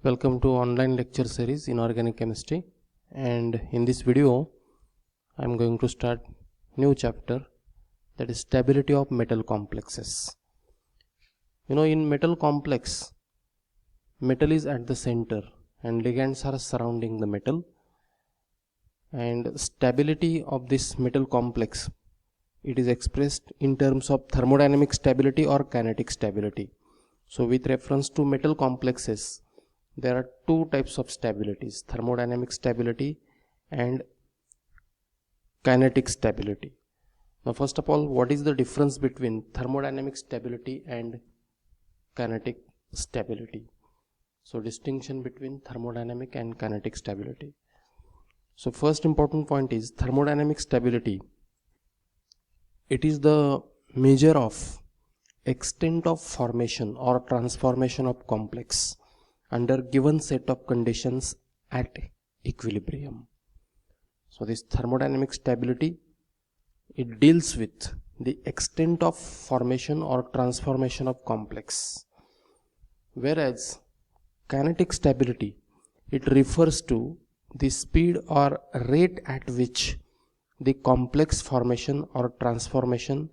Welcome to online lecture series in organic chemistry, and in this video I am going to start new chapter, that is stability of metal complexes. In metal complex, metal is at the center and ligands are surrounding the metal, and stability of this metal complex, it is expressed in terms of thermodynamic stability or kinetic stability. So with reference to metal complexes, there are two types of stabilities: thermodynamic stability and kinetic stability. Now first of all, what is the difference between thermodynamic stability and kinetic stability? So distinction between thermodynamic and kinetic stability. So first important point is thermodynamic stability. It is the measure of extent of formation or transformation of complex under given set of conditions at equilibrium. So this thermodynamic stability, it deals with the extent of formation or transformation of complex, whereas kinetic stability, it refers to the speed or rate at which the complex formation or transformation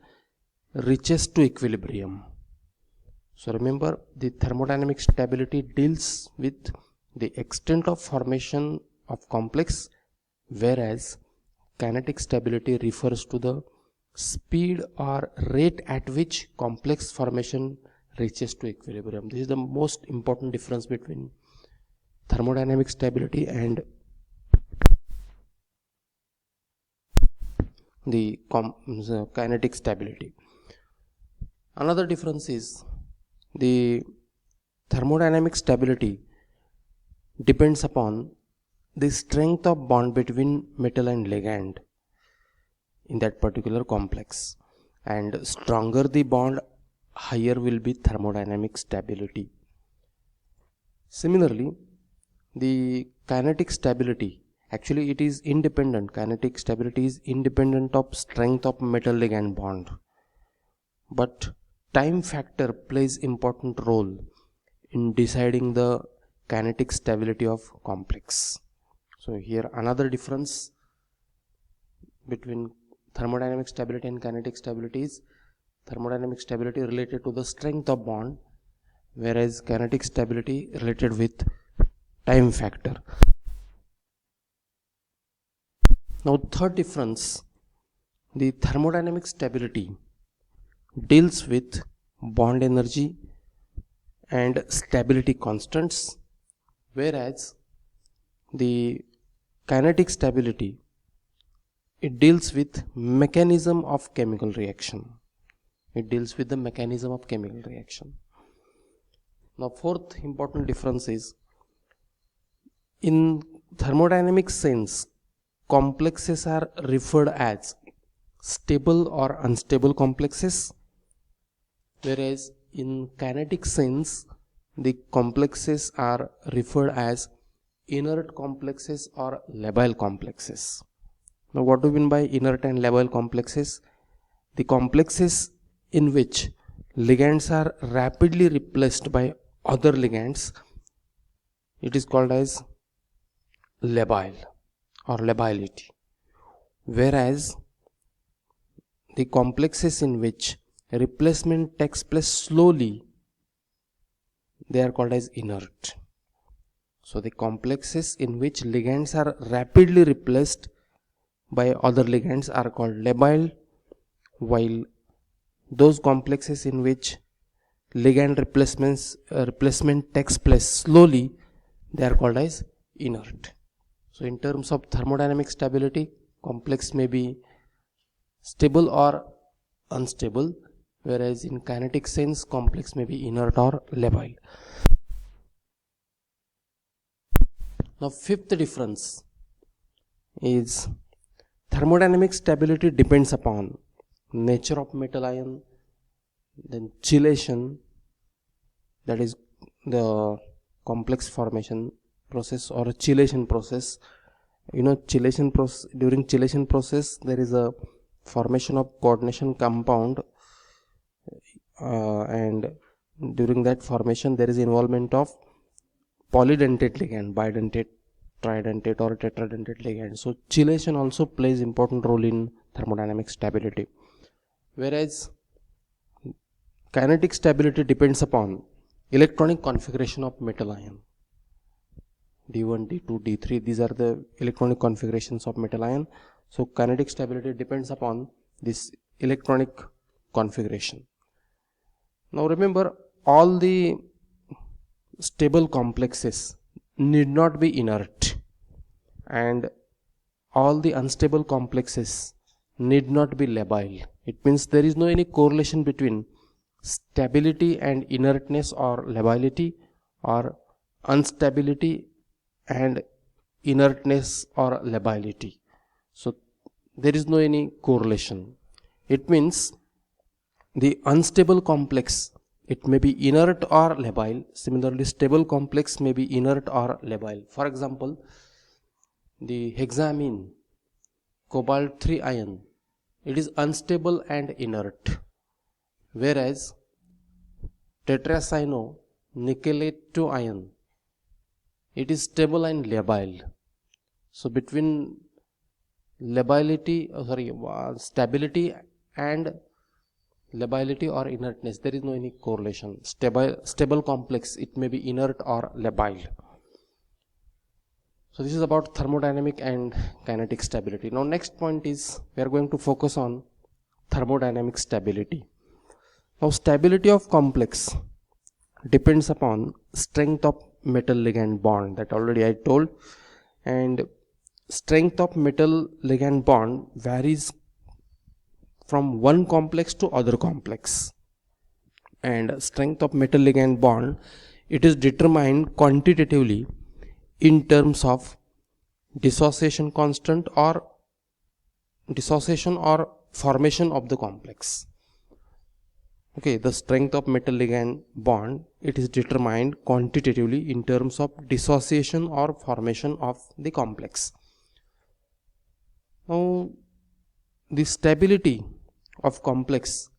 reaches to equilibrium. So remember, the thermodynamic stability deals with the extent of formation of complex, whereas kinetic stability refers to the speed or rate at which complex formation reaches to equilibrium. This is the most important difference between thermodynamic stability and the kinetic stability. Another difference is the thermodynamic stability depends upon the strength of bond between metal and ligand in that particular complex, and stronger the bond, higher will be thermodynamic stability. Similarly, the kinetic stability, actually it is independent. Kinetic stability is independent of strength of metal ligand bond, but time factor plays important role in deciding the kinetic stability of complex. So here another difference between thermodynamic stability and kinetic stability is thermodynamic stability related to the strength of bond, whereas kinetic stability related with time factor. Now third difference, the thermodynamic stability deals with bond energy and stability constants, whereas the kinetic stability, it deals with mechanism of chemical reaction. It deals with the mechanism of chemical reaction. Now fourth important difference is, in thermodynamic sense, complexes are referred as stable or unstable complexes, whereas in kinetic sense the complexes are referred as inert complexes or labile complexes. Now what do we mean by inert and labile complexes? The complexes in which ligands are rapidly replaced by other ligands, it is called as labile or lability, whereas the complexes in which replacement takes place slowly, they are called as inert. So the complexes in which ligands are rapidly replaced by other ligands are called labile, while those complexes in which ligand replacement takes place slowly, they are called as inert. So in terms of thermodynamic stability, complex may be stable or unstable, whereas in kinetic sense complex may be inert or labile. Now fifth difference is thermodynamic stability depends upon nature of metal ion, then chelation, that is the complex formation process or chelation process. Chelation process, during chelation process there is a formation of coordination compound, and during that formation there is involvement of polydentate ligand, bidentate, tridentate or tetradentate ligand. So chelation also plays important role in thermodynamic stability, whereas kinetic stability depends upon electronic configuration of metal ion. D1, D2, D3, these are the electronic configurations of metal ion. So kinetic stability depends upon this electronic configuration. Now remember, all the stable complexes need not be inert, and all the unstable complexes need not be labile. It means there is no any correlation between stability and inertness or lability, or instability and inertness or lability. So there is no any correlation. It means the unstable complex, it may be inert or labile. Similarly, stable complex may be inert or labile. For example, the hexamine cobalt 3 ion, it is unstable and inert, whereas tetracyano nickelate 2 ion, it is stable and labile. So between stability and lability or inertness, there is no any correlation. Stable complex, it may be inert or labile. So this is about thermodynamic and kinetic stability. Now next point is, we are going to focus on thermodynamic stability. Now stability of complex depends upon strength of metal ligand bond, that already I told, and strength of metal ligand bond varies from one complex to other complex, and strength of metal ligand bond, it is determined quantitatively in terms of dissociation constant or dissociation or formation of the complex. Okay, the strength of metal ligand bond, it is determined quantitatively in terms of dissociation or formation of the complex. Now the stability of complex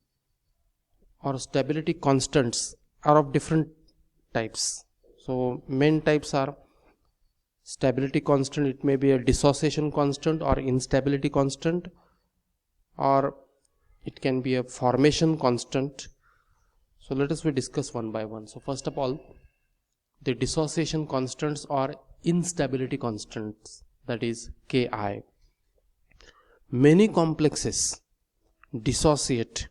or stability constants are of different types. So main types are stability constant, it may be a dissociation constant or instability constant, or it can be a formation constant. So let us discuss one by one. So first of all, the dissociation constants or instability constants, that is Ki. Many complexes dissociate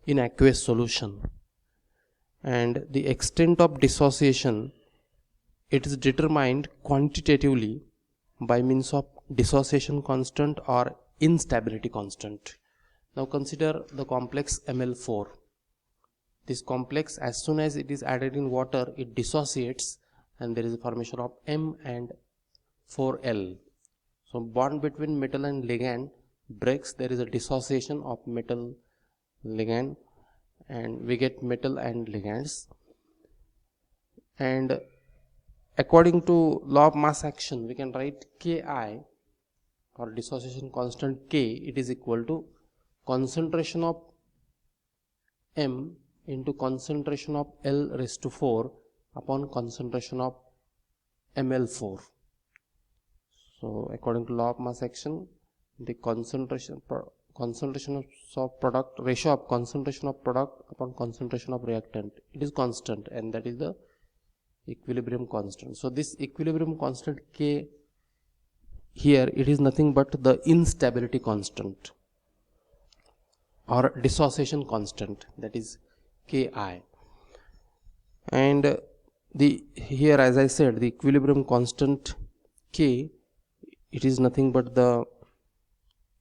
in aqueous solution, and the extent of dissociation, it is determined quantitatively by means of dissociation constant or instability constant. Now consider the complex Ml4. This complex, as soon as it is added in water, it dissociates and there is a formation of M and 4L. So bond between metal and ligand breaks, there is a dissociation of metal ligand and we get metal and ligands. And according to law of mass action, we can write Ki, or dissociation constant K, it is equal to concentration of M into concentration of L raised to 4 upon concentration of Ml4. So according to law of mass action, the concentration of product, ratio of concentration of product upon concentration of reactant, it is constant, and that is the equilibrium constant. So this equilibrium constant K here, it is nothing but the instability constant or dissociation constant, that is Ki. And the here, as I said, the equilibrium constant K, it is nothing but the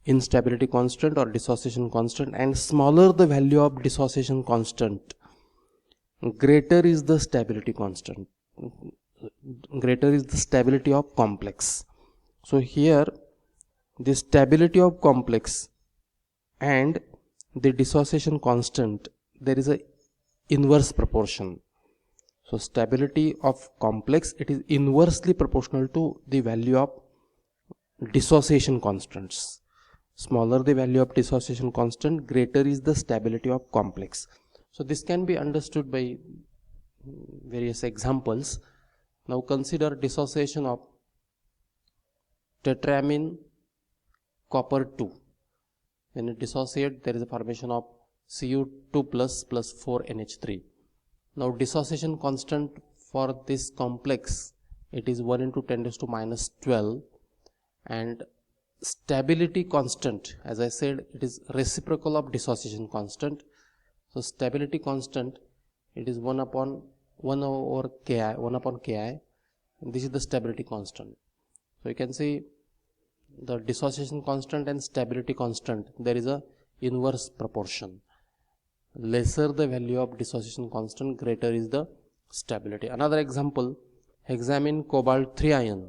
instability constant or dissociation constant, and smaller the value of dissociation constant, greater is the stability constant, greater is the stability of complex. So here the stability of complex and the dissociation constant, there is a inverse proportion. So stability of complex, it is inversely proportional to the value of dissociation constants. Smaller the value of dissociation constant, greater is the stability of complex. So this can be understood by various examples. Now consider dissociation of tetramine copper 2. When it dissociates, there is a formation of Cu2 plus 4NH3. Now dissociation constant for this complex, it is 1 into 10 raised to minus 12, and stability constant, as I said, it is reciprocal of dissociation constant. So stability constant, it is 1 upon ki, and this is the stability constant. So you can see the dissociation constant and stability constant, there is a inverse proportion. Lesser the value of dissociation constant, greater is the stability. Another example, hexamine cobalt 3 ion.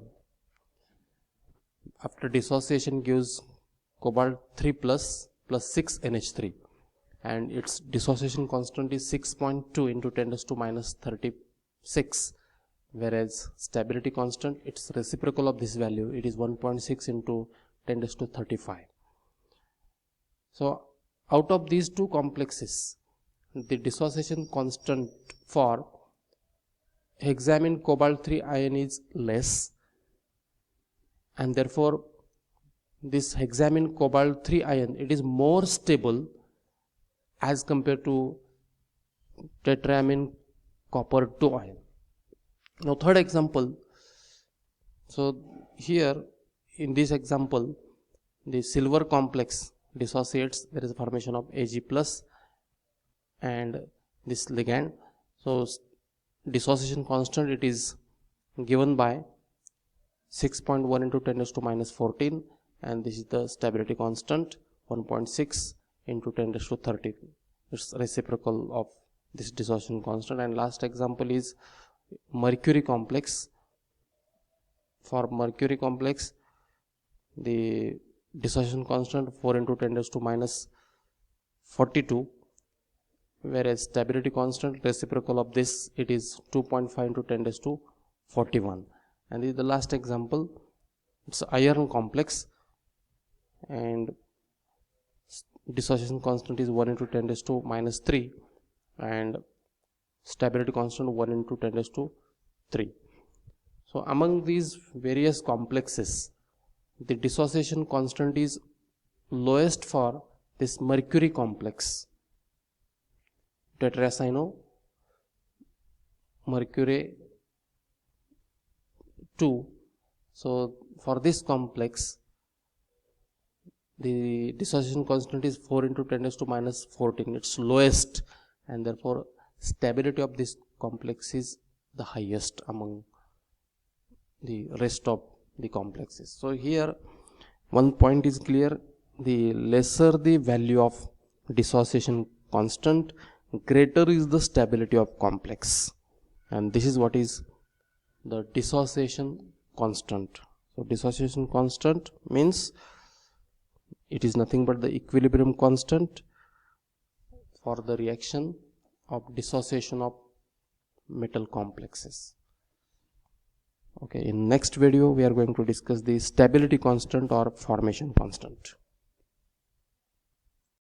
After dissociation gives cobalt 3 plus 6 NH3, and its dissociation constant is 6.2 into 10 raised to minus 36, whereas stability constant, its reciprocal of this value, it is 1.6 into 10 raised to 35. So out of these two complexes, the dissociation constant for hexamine cobalt 3 ion is less, and therefore this hexamine cobalt 3 ion, it is more stable as compared to tetramine copper 2 ion. Now third example, so here in this example, the silver complex dissociates, there is a formation of Ag plus and this ligand. So dissociation constant, it is given by 6.1 into 10 raised to minus 14, and this is the stability constant 1.6 into 10 raised to 30. It's reciprocal of this dissociation constant. And last example is mercury complex. For mercury complex, the dissociation constant 4 into 10 raised to minus 42, whereas stability constant reciprocal of this, it is 2.5 into 10 raised to 41. And this is the last example, it's iron complex, and dissociation constant is 1 into 10 raised to minus 3, and stability constant 1 into 10 raised to 3. So among these various complexes, the dissociation constant is lowest for this mercury complex, tetracyano mercury 2. So for this complex, the dissociation constant is 4 into 10 raised to minus 14, it's lowest, and therefore stability of this complex is the highest among the rest of the complexes. So here one point is clear, the lesser the value of dissociation constant, greater is the stability of complex, and this is what is the dissociation constant. So dissociation constant means it is nothing but the equilibrium constant for the reaction of dissociation of metal complexes. Okay, in next video we are going to discuss the stability constant or formation constant.